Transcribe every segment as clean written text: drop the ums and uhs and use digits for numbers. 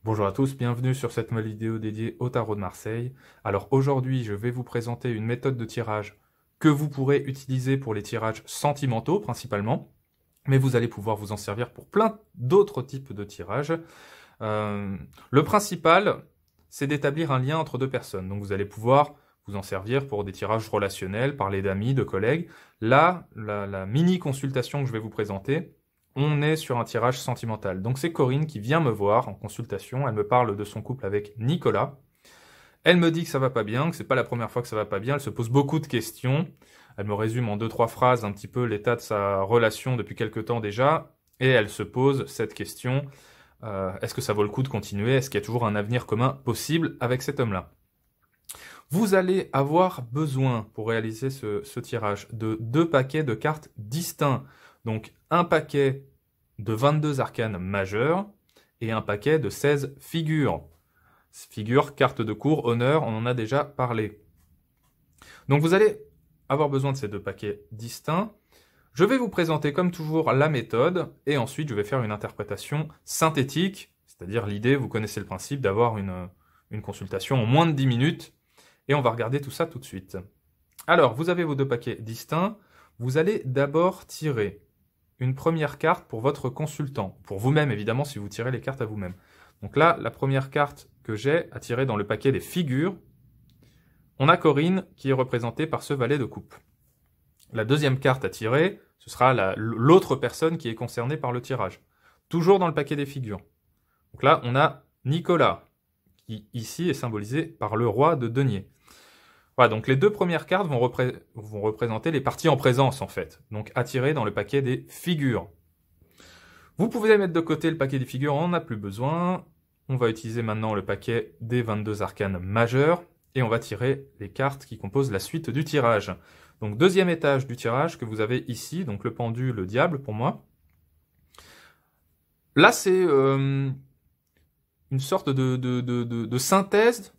Bonjour à tous, bienvenue sur cette nouvelle vidéo dédiée au tarot de Marseille. Alors aujourd'hui, je vais vous présenter une méthode de tirage que vous pourrez utiliser pour les tirages sentimentaux principalement, mais vous allez pouvoir vous en servir pour plein d'autres types de tirages. Le principal, c'est d'établir un lien entre deux personnes. Donc vous allez pouvoir vous en servir pour des tirages relationnels, parler d'amis, de collègues. Là, la mini-consultation que je vais vous présenter, on est sur un tirage sentimental. Donc c'est Corinne qui vient me voir en consultation, elle me parle de son couple avec Nicolas. Elle me dit que ça va pas bien, que c'est pas la première fois que ça va pas bien, elle se pose beaucoup de questions. Elle me résume en 2-3 phrases un petit peu l'état de sa relation depuis quelque temps déjà, et elle se pose cette question, est-ce que ça vaut le coup de continuer? Est-ce qu'il y a toujours un avenir commun possible avec cet homme-là? Vous allez avoir besoin, pour réaliser ce tirage, de 2 paquets de cartes distincts. Donc un paquet de 22 arcanes majeurs et un paquet de 16 figures. Figures, cartes de cour, honneur, on en a déjà parlé. Donc vous allez avoir besoin de ces 2 paquets distincts. Je vais vous présenter comme toujours la méthode et ensuite je vais faire une interprétation synthétique, c'est-à-dire l'idée, vous connaissez le principe, d'avoir une consultation en moins de 10 minutes et on va regarder tout ça tout de suite. Alors, vous avez vos 2 paquets distincts, vous allez d'abord tirer une première carte pour votre consultant, pour vous-même évidemment si vous tirez les cartes à vous-même. Donc là, la première carte que j'ai à tirer dans le paquet des figures, on a Corinne qui est représentée par ce valet de coupe. La deuxième carte à tirer, ce sera l'autre personne qui est concernée par le tirage. Toujours dans le paquet des figures. Donc là, on a Nicolas, qui ici est symbolisé par le roi de denier. Voilà, donc les 2 premières cartes vont représenter les parties en présence, en fait. Donc à tirer dans le paquet des figures. Vous pouvez mettre de côté le paquet des figures, on n'en a plus besoin. On va utiliser maintenant le paquet des 22 arcanes majeurs. Et on va tirer les cartes qui composent la suite du tirage. Donc deuxième étage du tirage que vous avez ici, donc le pendu, le diable pour moi. Là c'est une sorte de synthèse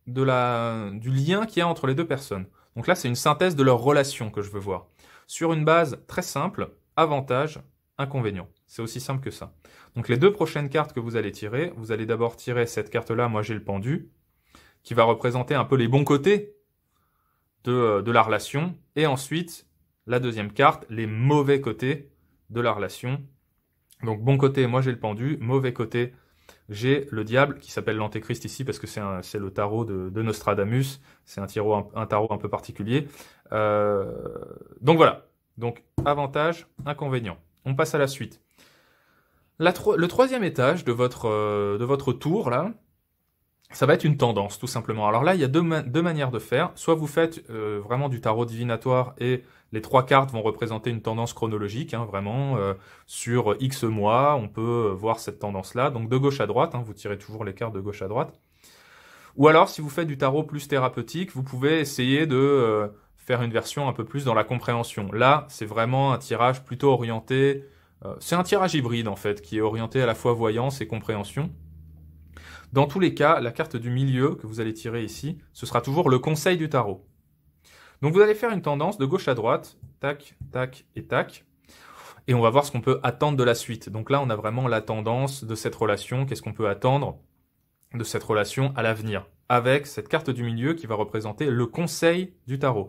du lien qu'il y a entre les 2 personnes. Donc là, c'est une synthèse de leur relation que je veux voir. Sur une base très simple, avantage, inconvénient. C'est aussi simple que ça. Donc les 2 prochaines cartes que vous allez tirer, vous allez d'abord tirer cette carte-là, moi j'ai le pendu, qui va représenter un peu les bons côtés de la relation, et ensuite, la deuxième carte, les mauvais côtés de la relation. Donc bon côté, moi j'ai le pendu, mauvais côté, j'ai le diable qui s'appelle l'antéchrist ici parce que c'est le tarot de Nostradamus. C'est un tarot un peu particulier. Donc voilà. Donc avantage, inconvénient. On passe à la suite. Le troisième étage de votre tour là, ça va être une tendance tout simplement. Alors là, il y a deux manières de faire. Soit vous faites vraiment du tarot divinatoire et les 3 cartes vont représenter une tendance chronologique, hein, vraiment, sur X mois, on peut voir cette tendance-là. Donc de gauche à droite, hein, vous tirez toujours les cartes de gauche à droite. Ou alors, si vous faites du tarot plus thérapeutique, vous pouvez essayer de faire une version un peu plus dans la compréhension. Là, c'est vraiment un tirage plutôt orienté... c'est un tirage hybride, en fait, qui est orienté à la fois voyance et compréhension. Dans tous les cas, la carte du milieu que vous allez tirer ici, ce sera toujours le conseil du tarot. Donc vous allez faire une tendance de gauche à droite, tac, tac et tac, et on va voir ce qu'on peut attendre de la suite. Donc là, on a vraiment la tendance de cette relation, qu'est-ce qu'on peut attendre de cette relation à l'avenir, avec cette carte du milieu qui va représenter le conseil du tarot.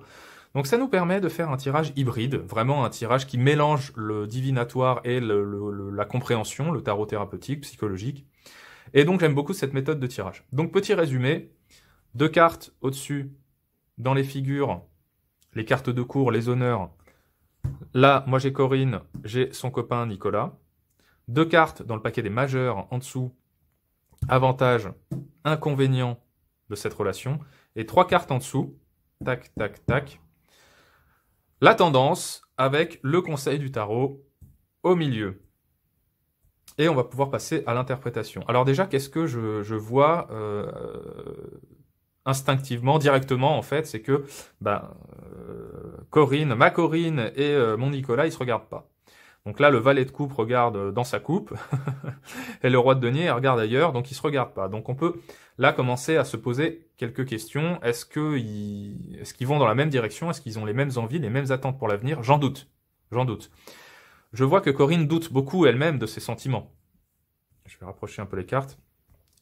Donc ça nous permet de faire un tirage hybride, vraiment un tirage qui mélange le divinatoire et la compréhension, le tarot thérapeutique, psychologique. Et donc j'aime beaucoup cette méthode de tirage. Donc petit résumé, 2 cartes au-dessus, dans les figures, les cartes de cour, les honneurs. Là, moi j'ai Corinne, j'ai son copain Nicolas. 2 cartes dans le paquet des majeurs en dessous, avantage, inconvénient de cette relation. Et 3 cartes en dessous, tac, tac, tac. La tendance avec le conseil du tarot au milieu. Et on va pouvoir passer à l'interprétation. Alors déjà, qu'est-ce que je vois instinctivement, directement en fait, c'est que Corinne, ma Corinne et mon Nicolas, ils se regardent pas. Donc là, le valet de coupe regarde dans sa coupe, et le roi de denier regarde ailleurs, donc ils se regardent pas. Donc on peut là commencer à se poser quelques questions. Est-ce qu'ils vont dans la même direction? Est-ce qu'ils ont les mêmes envies, les mêmes attentes pour l'avenir? J'en doute. J'en doute. Je vois que Corinne doute beaucoup elle-même de ses sentiments. Je vais rapprocher un peu les cartes.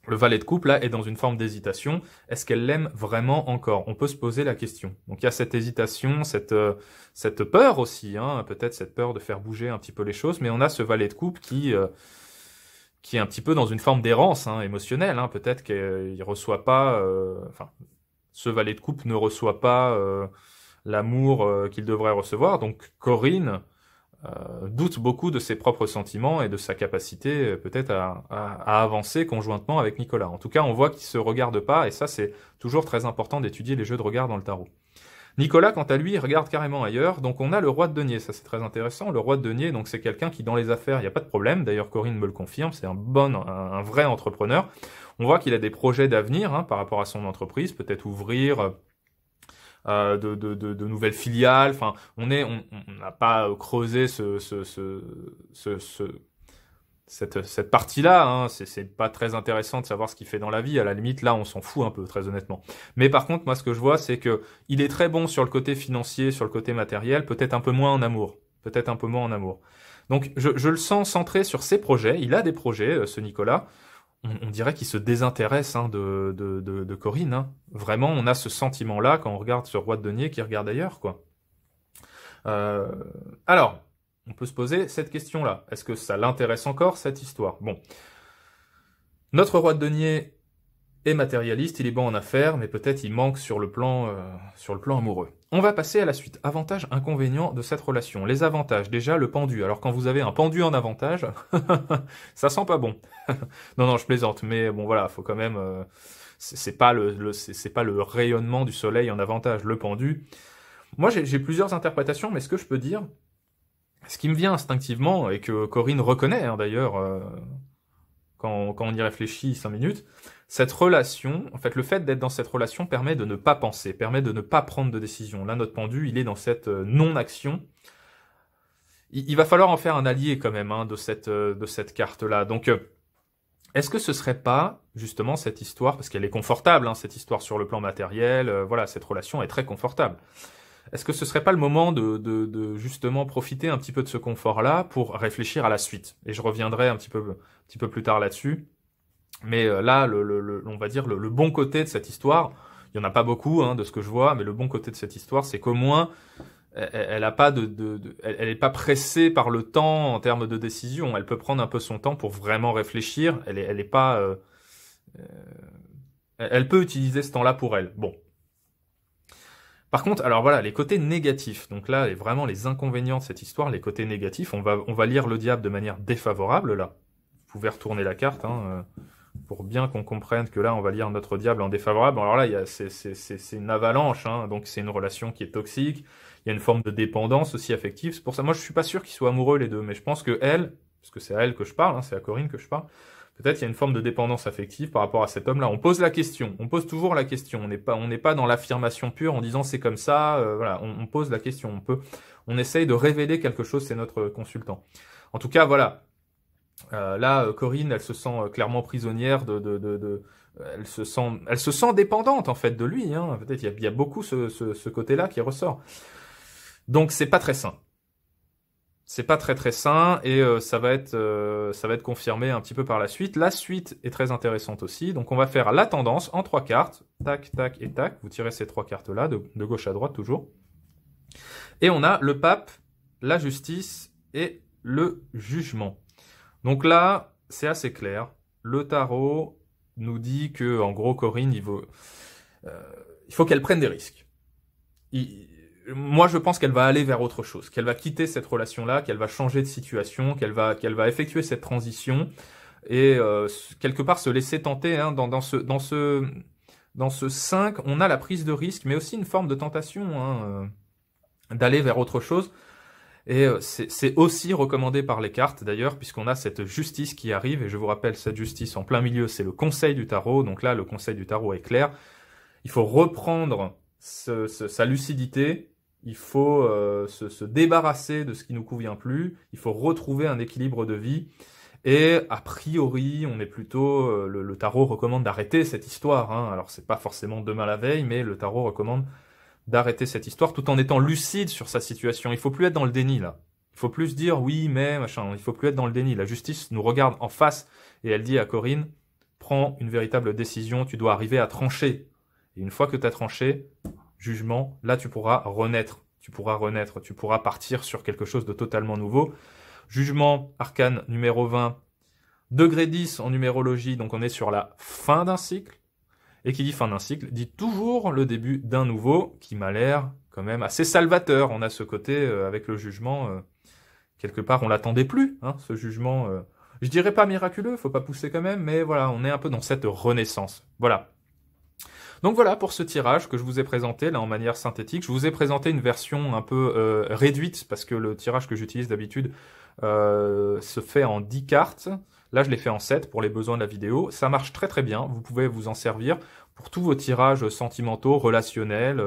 Le valet de coupe, là, est dans une forme d'hésitation. Est-ce qu'elle l'aime vraiment encore? On peut se poser la question. Donc, il y a cette hésitation, cette peur aussi, hein, peut-être cette peur de faire bouger un petit peu les choses, mais on a ce valet de coupe qui est un petit peu dans une forme d'errance hein, émotionnelle. Hein. Peut-être qu'il reçoit pas... enfin, ce valet de coupe ne reçoit pas l'amour qu'il devrait recevoir. Donc, Corinne doute beaucoup de ses propres sentiments et de sa capacité peut-être à avancer conjointement avec Nicolas. En tout cas, on voit qu'ils se regardent pas, et ça, c'est toujours très important d'étudier les jeux de regard dans le tarot. Nicolas, quant à lui, il regarde carrément ailleurs. Donc, on a le roi de denier. Ça, c'est très intéressant. Le roi de denier, donc, c'est quelqu'un qui, dans les affaires, il n'y a pas de problème. D'ailleurs, Corinne me le confirme. C'est un vrai entrepreneur. On voit qu'il a des projets d'avenir hein, par rapport à son entreprise. Peut-être ouvrir de nouvelles filiales. Enfin, on n'a pas creusé cette partie-là. Hein. C'est pas très intéressant de savoir ce qu'il fait dans la vie. À la limite, là, on s'en fout un peu, très honnêtement. Mais par contre, moi, ce que je vois, c'est que il est très bon sur le côté financier, sur le côté matériel, peut-être un peu moins en amour. Peut-être un peu moins en amour. Donc, je le sens centré sur ses projets. Il a des projets, ce Nicolas. On dirait qu'il se désintéresse hein, de Corinne. Hein. Vraiment, on a ce sentiment-là quand on regarde ce roi de denier qui regarde ailleurs, quoi. Alors, on peut se poser cette question-là. Est-ce que ça l'intéresse encore, cette histoire? Bon. Notre roi de denier est matérialiste, il est bon en affaires, mais peut-être il manque sur le plan amoureux. On va passer à la suite. Avantages, inconvénients de cette relation. Les avantages, déjà le pendu. Alors quand vous avez un pendu en avantage, ça sent pas bon. Non, je plaisante, mais bon voilà, faut quand même... c'est pas le rayonnement du soleil en avantage, le pendu. Moi j'ai plusieurs interprétations, mais ce que je peux dire, ce qui me vient instinctivement, et que Corinne reconnaît hein, d'ailleurs, quand on y réfléchit 5 minutes, cette relation, en fait, le fait d'être dans cette relation permet de ne pas penser, permet de ne pas prendre de décision. Là, notre pendu, il est dans cette non-action. Il va falloir en faire un allié quand même hein, de cette carte-là. Donc, est-ce que ce serait pas justement cette histoire, parce qu'elle est confortable, hein, cette histoire sur le plan matériel, voilà, cette relation est très confortable. Est-ce que ce serait pas le moment de justement profiter un petit peu de ce confort-là pour réfléchir à la suite? Et je reviendrai un petit peu plus tard là-dessus. Mais là, on va dire le bon côté de cette histoire, il y en a pas beaucoup hein, de ce que je vois, mais le bon côté de cette histoire, c'est qu'au moins elle a pas elle est pas pressée par le temps en termes de décision. Elle peut prendre un peu son temps pour vraiment réfléchir. Elle est pas, elle peut utiliser ce temps-là pour elle. Bon. Par contre, alors voilà, les côtés négatifs. Donc là, vraiment les inconvénients de cette histoire, les côtés négatifs. On va lire le diable de manière défavorable là. Vous pouvez retourner la carte. Hein, pour bien qu'on comprenne que là, on va lire notre diable en défavorable. Alors là, c'est une avalanche, hein, donc c'est une relation qui est toxique. Il y a une forme de dépendance aussi affective. C'est pour ça, moi, je suis pas sûr qu'ils soient amoureux les deux, mais je pense que elle, parce que c'est à elle que je parle, hein, c'est à Corinne que je parle, peut-être il y a une forme de dépendance affective par rapport à cet homme-là. On pose la question, on pose toujours la question. On n'est pas dans l'affirmation pure en disant c'est comme ça. Voilà, on pose la question. On essaye de révéler quelque chose. C'est notre consultant. En tout cas, voilà. Là, Corinne, elle se sent clairement prisonnière elle se sent dépendante en fait de lui. Hein. Peut-être il y a beaucoup ce côté-là qui ressort. Donc c'est pas très sain. C'est pas très sain et ça va être confirmé un petit peu par la suite. La suite est très intéressante aussi. Donc on va faire la tendance en 3 cartes, tac, tac et tac. Vous tirez ces 3 cartes-là de gauche à droite toujours. Et on a le pape, la justice et le jugement. Donc là, c'est assez clair. Le tarot nous dit que, en gros, Corinne, il faut qu'elle prenne des risques. Moi, je pense qu'elle va aller vers autre chose, qu'elle va quitter cette relation-là, qu'elle va changer de situation, qu'elle va effectuer cette transition et quelque part se laisser tenter. Hein, dans ce 5, on a la prise de risque, mais aussi une forme de tentation hein, d'aller vers autre chose. Et c'est aussi recommandé par les cartes d'ailleurs, puisqu'on a cette justice qui arrive, et je vous rappelle, cette justice en plein milieu, c'est le conseil du tarot, donc là, le conseil du tarot est clair. Il faut reprendre sa lucidité, il faut se débarrasser de ce qui nous convient plus, il faut retrouver un équilibre de vie, et a priori, on est plutôt, le tarot recommande d'arrêter cette histoire, hein. Alors c'est pas forcément demain la veille, mais le tarot recommande d'arrêter cette histoire tout en étant lucide sur sa situation. Il faut plus être dans le déni, là. Il faut plus se dire, oui, mais, machin. Il faut plus être dans le déni. La justice nous regarde en face et elle dit à Corinne, prends une véritable décision, tu dois arriver à trancher. Et une fois que tu as tranché, jugement, là tu pourras renaître. Tu pourras partir sur quelque chose de totalement nouveau. Jugement, arcane numéro 20, degré 10 en numérologie, donc on est sur la fin d'un cycle. Et qui dit fin d'un cycle, dit toujours le début d'un nouveau, qui m'a l'air quand même assez salvateur. On a ce côté, avec le jugement, quelque part, on l'attendait plus, hein, ce jugement. Je dirais pas miraculeux, faut pas pousser quand même, mais voilà, on est un peu dans cette renaissance. Voilà. Donc voilà pour ce tirage que je vous ai présenté là en manière synthétique. Je vous ai présenté une version un peu réduite parce que le tirage que j'utilise d'habitude se fait en 10 cartes. Là, je l'ai fait en 7 pour les besoins de la vidéo. Ça marche très très bien. Vous pouvez vous en servir pour tous vos tirages sentimentaux, relationnels.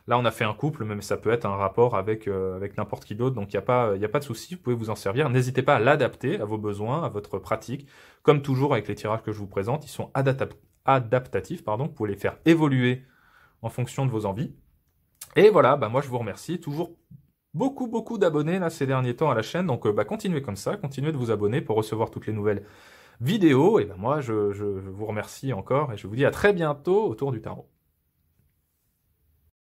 Là, on a fait un couple, mais ça peut être un rapport avec n'importe qui d'autre. Donc, il n'y a pas de souci. Vous pouvez vous en servir. N'hésitez pas à l'adapter à vos besoins, à votre pratique. Comme toujours avec les tirages que je vous présente, ils sont adaptatifs. Vous pouvez les faire évoluer en fonction de vos envies. Et voilà, moi, je vous remercie. Toujours beaucoup d'abonnés là ces derniers temps à la chaîne, donc continuez comme ça, continuez de vous abonner pour recevoir toutes les nouvelles vidéos, et moi je vous remercie encore, et je vous dis à très bientôt autour du tarot.